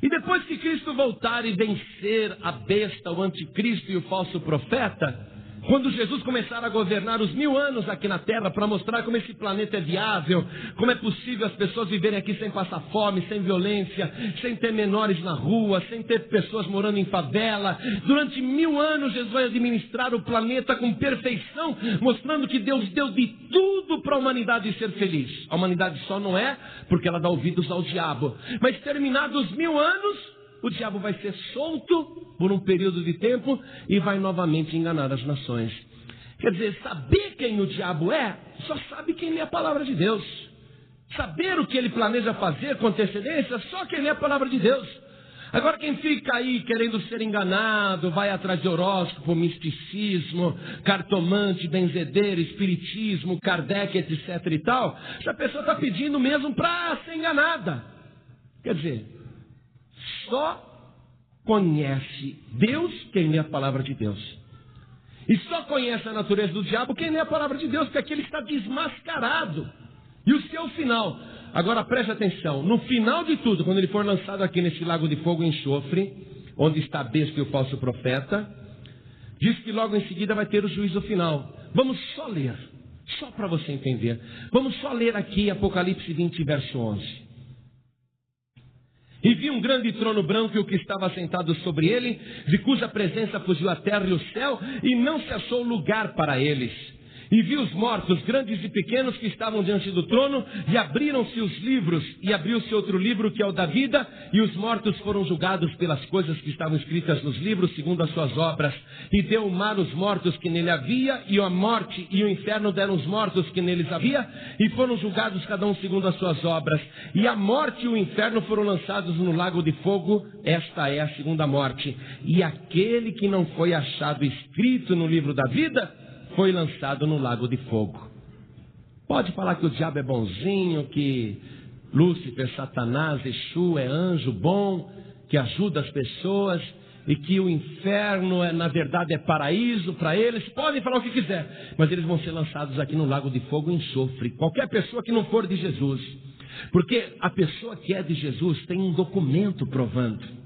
E depois que Cristo voltar e vencer a besta, o anticristo e o falso profeta, quando Jesus começar a governar os 1000 anos aqui na Terra para mostrar como esse planeta é viável, como é possível as pessoas viverem aqui sem passar fome, sem violência, sem ter menores na rua, sem ter pessoas morando em favela. Durante 1000 anos Jesus vai administrar o planeta com perfeição, mostrando que Deus deu de tudo para a humanidade ser feliz. A humanidade só não é porque ela dá ouvidos ao diabo. Mas terminados os 1000 anos, o diabo vai ser solto por um período de tempo e vai novamente enganar as nações. Quer dizer, saber quem o diabo é, só sabe quem lê a palavra de Deus. Saber o que ele planeja fazer com antecedência, só quem lê a palavra de Deus. Agora quem fica aí querendo ser enganado, vai atrás de horóscopo, misticismo, cartomante, benzedeiro, espiritismo, Kardec, etc e tal, essa pessoa está pedindo mesmo para ser enganada. Quer dizer, só conhece Deus quem lê a palavra de Deus. E só conhece a natureza do diabo quem lê a palavra de Deus, porque aqui ele está desmascarado. E o seu final, agora preste atenção, no final de tudo, quando ele for lançado aqui nesse lago de fogo e enxofre, onde está a besta e o falso profeta, diz que logo em seguida vai ter o juízo final. Vamos só ler, só para você entender. Vamos só ler aqui Apocalipse 20, verso 11. E vi um grande trono branco e o que estava sentado sobre ele, de cuja presença fugiu a terra e o céu, e não se achou lugar para eles. E vi os mortos, grandes e pequenos, que estavam diante do trono, e abriram-se os livros, e abriu-se outro livro que é o da vida, e os mortos foram julgados pelas coisas que estavam escritas nos livros, segundo as suas obras. E deu o mar os mortos que nele havia, e a morte e o inferno deram os mortos que neles havia, e foram julgados cada um segundo as suas obras. E a morte e o inferno foram lançados no lago de fogo, esta é a segunda morte. E aquele que não foi achado escrito no livro da vida, foi lançado no lago de fogo. Pode falar que o diabo é bonzinho, que Lúcifer, Satanás, Exu é anjo bom, que ajuda as pessoas, e que o inferno na verdade é paraíso para eles. Podem falar o que quiser, mas eles vão ser lançados aqui no lago de fogo e enxofre. Qualquer pessoa que não for de Jesus. Porque a pessoa que é de Jesus tem um documento provando.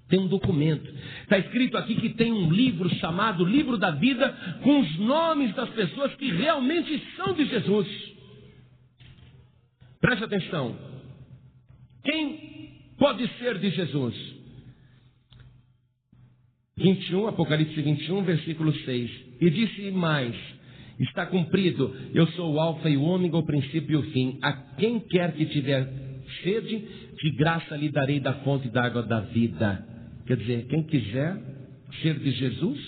Tem um documento. Está escrito aqui que tem um livro chamado Livro da Vida, com os nomes das pessoas que realmente são de Jesus. Preste atenção. Quem pode ser de Jesus? 21, Apocalipse 21, versículo 6. E disse mais: está cumprido, eu sou o alfa e o ômega, o princípio e o fim. A quem quer que tiver sede, de graça lhe darei da fonte da água da vida. Quer dizer, quem quiser ser de Jesus,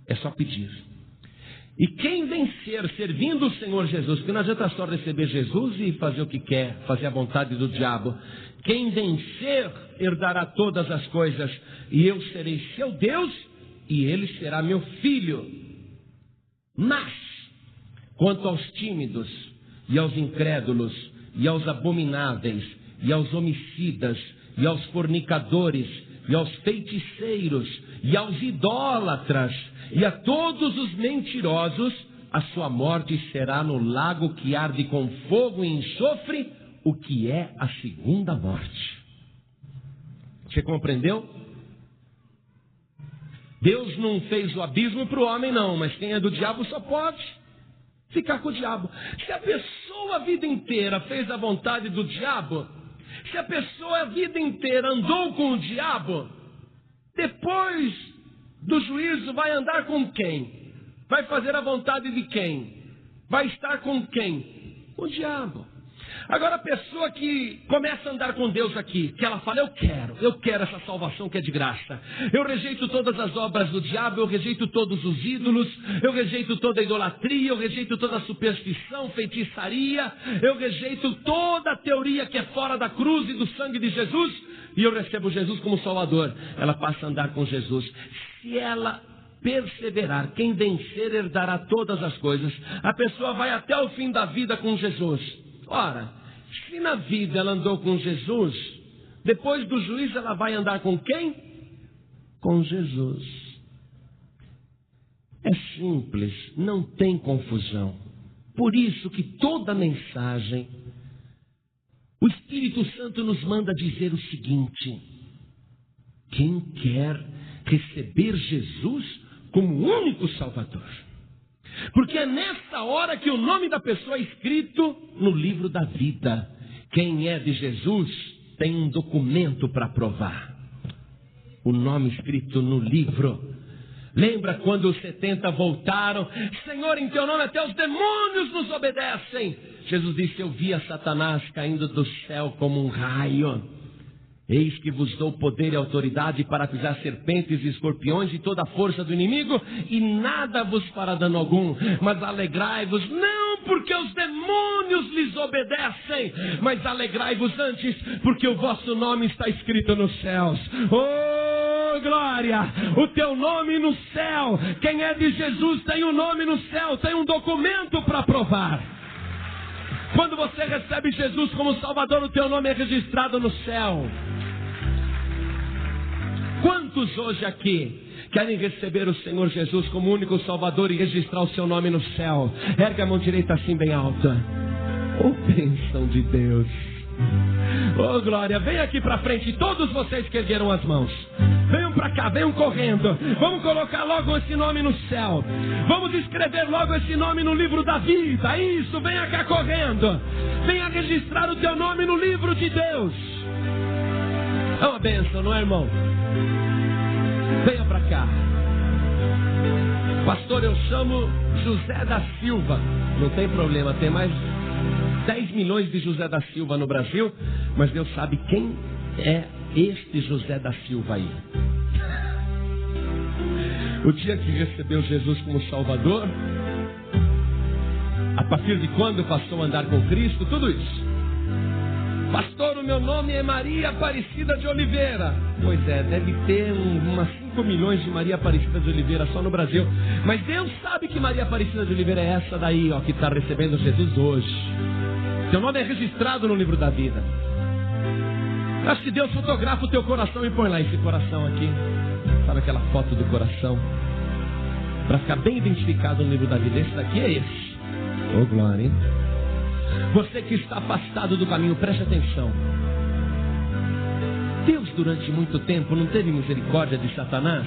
é só pedir. E quem vencer servindo o Senhor Jesus, porque não adianta só receber Jesus e fazer o que quer, fazer a vontade do diabo. Quem vencer herdará todas as coisas, e eu serei seu Deus, e ele será meu filho. Mas, quanto aos tímidos, e aos incrédulos, e aos abomináveis, e aos homicidas, e aos fornicadores, e aos feiticeiros, e aos idólatras, e a todos os mentirosos, a sua morte será no lago que arde com fogo e enxofre, o que é a segunda morte. Você compreendeu? Deus não fez o abismo para o homem não, mas quem é do diabo só pode ficar com o diabo. Se a pessoa a vida inteira fez a vontade do diabo, se a pessoa a vida inteira andou com o diabo, depois do juízo vai andar com quem? Vai fazer a vontade de quem? Vai estar com quem? O diabo. Agora a pessoa que começa a andar com Deus aqui, que ela fala, eu quero essa salvação que é de graça. Eu rejeito todas as obras do diabo, eu rejeito todos os ídolos, eu rejeito toda a idolatria, eu rejeito toda a superstição, feitiçaria, eu rejeito toda a teoria que é fora da cruz e do sangue de Jesus, e eu recebo Jesus como Salvador. Ela passa a andar com Jesus. Se ela perseverar. Quem vencer herdará todas as coisas. A pessoa vai até o fim da vida com Jesus. Ora, se na vida ela andou com Jesus, depois do juízo ela vai andar com quem? Com Jesus. É simples, não tem confusão. Por isso que toda mensagem, o Espírito Santo nos manda dizer o seguinte: quem quer receber Jesus como único Salvador? Porque é nessa hora que o nome da pessoa é escrito no livro da vida. Quem é de Jesus tem um documento para provar. O nome escrito no livro. Lembra quando os 70 voltaram? Senhor, em teu nome até os demônios nos obedecem. Jesus disse: eu vi a Satanás caindo do céu como um raio. Eis que vos dou poder e autoridade para pisar serpentes e escorpiões e toda a força do inimigo, e nada vos fará dano algum. Mas alegrai-vos, não porque os demônios lhes obedecem, mas alegrai-vos antes, porque o vosso nome está escrito nos céus. Oh, glória! O teu nome no céu. Quem é de Jesus tem um nome no céu, tem um documento para provar. Quando você recebe Jesus como Salvador, o teu nome é registrado no céu. Quantos hoje aqui querem receber o Senhor Jesus como único Salvador e registrar o seu nome no céu? Ergue a mão direita assim bem alta. Oh, bênção de Deus. Oh, glória. Vem aqui para frente, todos vocês que ergueram as mãos. Venham para cá, venham correndo. Vamos colocar logo esse nome no céu. Vamos escrever logo esse nome no livro da vida. Isso, venha cá correndo. Venha registrar o teu nome no livro de Deus. É uma bênção, não é, irmão? Venha para cá. Pastor, eu chamo José da Silva. Não tem problema, tem mais 10 milhões de José da Silva no Brasil, mas Deus sabe quem é este José da Silva aí. O dia que recebeu Jesus como Salvador, a partir de quando passou a andar com Cristo, tudo isso. Pastor, o meu nome é Maria Aparecida de Oliveira. Pois é, deve ter umas 5 milhões de Maria Aparecida de Oliveira só no Brasil. Mas Deus sabe que Maria Aparecida de Oliveira é essa daí, ó, que está recebendo Jesus hoje. Seu nome é registrado no livro da vida. Acho que Deus fotografa o teu coração e põe lá esse coração aqui. Sabe aquela foto do coração? Para ficar bem identificado no livro da vida. Esse daqui é esse. Oh, glória, hein? Você que está afastado do caminho, preste atenção. Deus durante muito tempo não teve misericórdia de Satanás?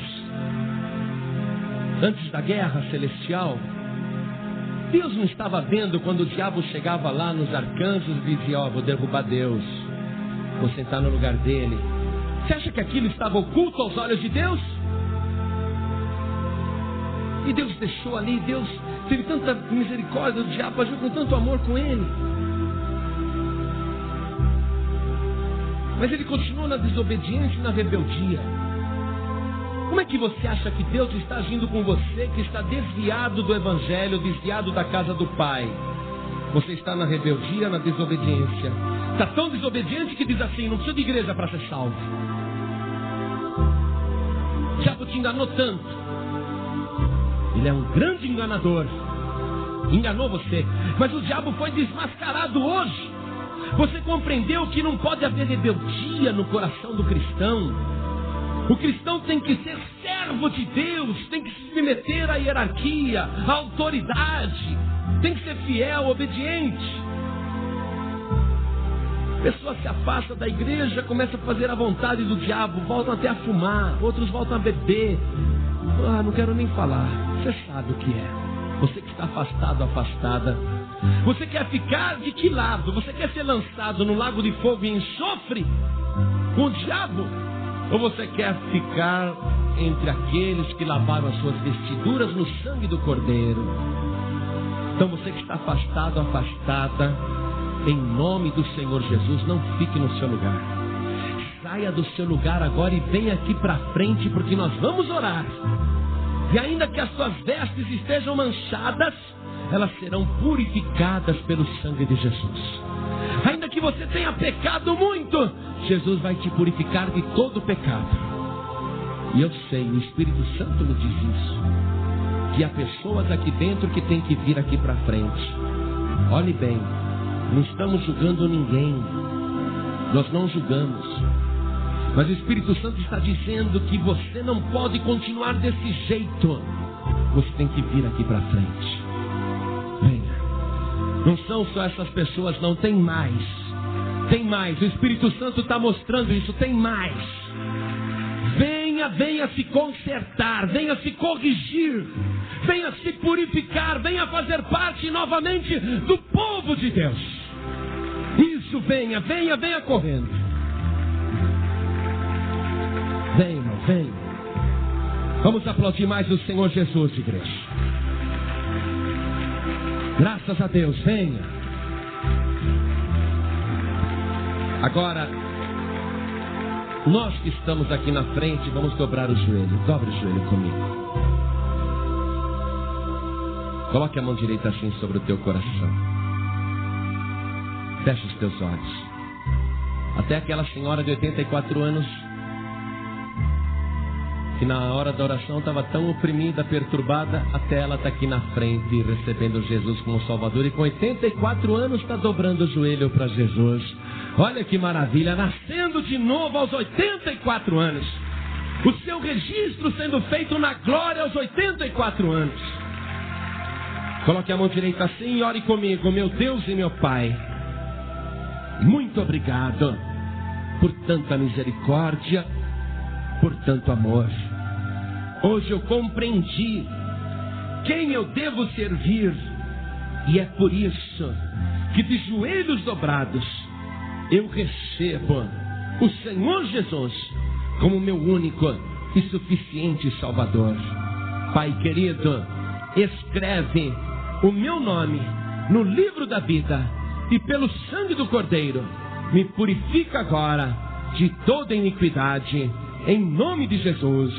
Antes da guerra celestial, Deus não estava vendo quando o diabo chegava lá nos arcanjos e dizia: ó, vou derrubar Deus, vou sentar no lugar dele. Você acha que aquilo estava oculto aos olhos de Deus? E Deus deixou ali, Deus teve tanta misericórdia, o diabo agiu com tanto amor com ele. Mas ele continua na desobediência e na rebeldia. Como é que você acha que Deus está agindo com você, que está desviado do Evangelho, desviado da casa do Pai? Você está na rebeldia, na desobediência. Está tão desobediente que diz assim: não precisa de igreja para ser salvo. O diabo te enganou tanto. Ele é um grande enganador. Enganou você. Mas o diabo foi desmascarado hoje. Você compreendeu que não pode haver rebeldia no coração do cristão. O cristão tem que ser servo de Deus, tem que se submeter à hierarquia, à autoridade, tem que ser fiel, obediente. A pessoa se afasta da igreja, começa a fazer a vontade do diabo, voltam até a fumar, outros voltam a beber. Ah, não quero nem falar, você sabe o que é. Você que está afastado, afastada. Você quer ficar de que lado? Você quer ser lançado no lago de fogo e enxofre com o diabo? Ou você quer ficar entre aqueles que lavaram as suas vestiduras no sangue do Cordeiro? Então você que está afastado, afastada, em nome do Senhor Jesus, não fique no seu lugar. Saia do seu lugar agora e venha aqui para frente, porque nós vamos orar. E ainda que as suas vestes estejam manchadas, elas serão purificadas pelo sangue de Jesus. Ainda que você tenha pecado muito, Jesus vai te purificar de todo pecado. E eu sei, o Espírito Santo me diz isso, que há pessoas aqui dentro que têm que vir aqui para frente. Olhe bem, não estamos julgando ninguém, nós não julgamos, mas o Espírito Santo está dizendo que você não pode continuar desse jeito, você tem que vir aqui para frente. Venha. Não são só essas pessoas, não, tem mais. Tem mais, o Espírito Santo está mostrando isso, tem mais. Venha se consertar, venha se corrigir, venha se purificar, venha fazer parte novamente do povo de Deus. Isso, venha correndo. Venha, irmão, venha. Vamos aplaudir mais o Senhor Jesus, igreja. Graças a Deus, venha. Agora, nós que estamos aqui na frente, vamos dobrar o joelho. Dobre o joelho comigo. Coloque a mão direita assim sobre o teu coração. Feche os teus olhos. Até aquela senhora de 84 anos, que na hora da oração estava tão oprimida, perturbada, até ela está aqui na frente, recebendo Jesus como Salvador. E com 84 anos está dobrando o joelho para Jesus. Olha que maravilha, nascendo de novo aos 84 anos. O seu registro sendo feito na glória aos 84 anos. Coloque a mão direita assim e ore comigo. Meu Deus e meu Pai, muito obrigado por tanta misericórdia, por tanto amor. Hoje eu compreendi quem eu devo servir. E é por isso que de joelhos dobrados eu recebo o Senhor Jesus como meu único e suficiente Salvador. Pai querido, escreve o meu nome no livro da vida e pelo sangue do Cordeiro me purifica agora de toda iniquidade, em nome de Jesus.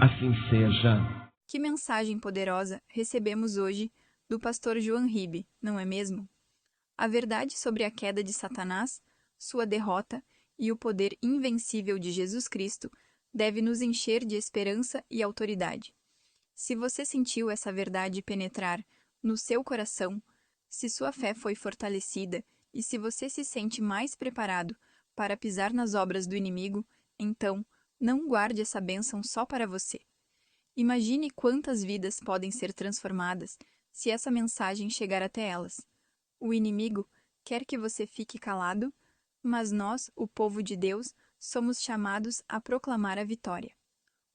Assim seja. Que mensagem poderosa recebemos hoje do pastor Joan Ribe, não é mesmo? A verdade sobre a queda de Satanás, sua derrota e o poder invencível de Jesus Cristo deve nos encher de esperança e autoridade. Se você sentiu essa verdade penetrar no seu coração, se sua fé foi fortalecida e se você se sente mais preparado para pisar nas obras do inimigo, então não guarde essa bênção só para você. Imagine quantas vidas podem ser transformadas se essa mensagem chegar até elas. O inimigo quer que você fique calado, mas nós, o povo de Deus, somos chamados a proclamar a vitória.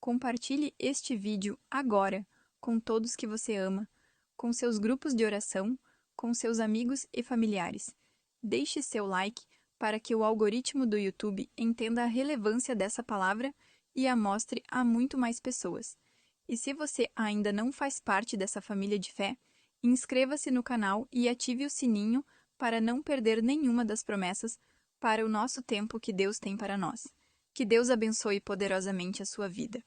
Compartilhe este vídeo agora com todos que você ama, com seus grupos de oração, com seus amigos e familiares. Deixe seu like para que o algoritmo do YouTube entenda a relevância dessa palavra e a mostre a muito mais pessoas. E se você ainda não faz parte dessa família de fé, inscreva-se no canal e ative o sininho para não perder nenhuma das promessas para o nosso tempo que Deus tem para nós. Que Deus abençoe poderosamente a sua vida.